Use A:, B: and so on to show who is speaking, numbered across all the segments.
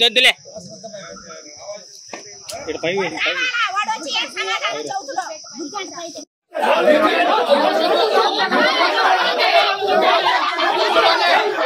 A: వద్దులే
B: కొట్టి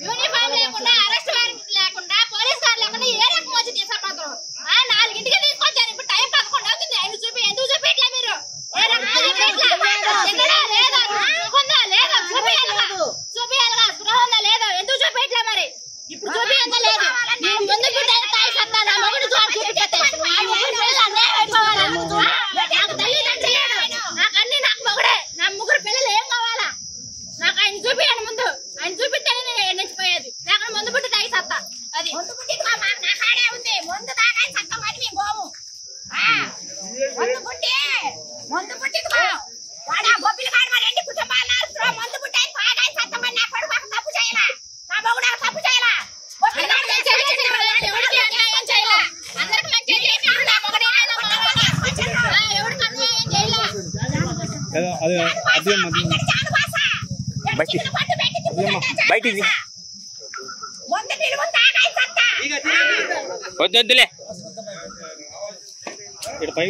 A: యూనిఫామ్ లేకుండా అరెస్ట్ వారెంట్ లేకుండా పోలీస్ కార్ లేకుండా ఏ రకం వచ్చి తీసుకుపోతారు? 4ంటికి తీసుకొచ్చారు. ఇప్పుడు టైం 11 అవుతుంది. ఆయన ఎందుకు చూపించలే మీరు? ఏ రకం చూపించాలిగా స్పృహ ఉందా లేదా? ఎందుకు చూపించలే మరి? ఇప్పుడు చూపించ లేదు. నేను ముందుకు తాయి సత్తా నా మొగుడు చూపించే నాకు తల్లిదండ్రులు లేదు. నాకు అన్ని నాకు మొగుడే. నా 3 పిల్లలు ఏం కావాలా? నాకు ఆయన చూపించండి ముందు. ఆయన చూపిస్తేనే నేను ఎండిపోయేది. లేకుండా ముందు పుట్టి తాగి సత్తా. అది ముందు పుట్టి నా కాడే ఉంది. ముందు తాగాయి సత్తా మరి మీ గోము ముందు పుట్టి వాడు ఆ గొప్పలు కాడు మరి ఎండి కుటుంబాలు ముందు పుట్టి ఆయన తాగాయి సత్తా మరి నా కొడుకు తప్పు చేయాలా? నా మొగుడు తప్పు చేయాలా? ఎవరికి అన్యాయం చేయాలా? అందరికి మంచి చేయాలి. నా మొగుడు ఎవరికి అన్యాయం చేయాలా?
B: బయటిది వద్దులే ఇక్కడ పై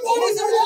C: What is it?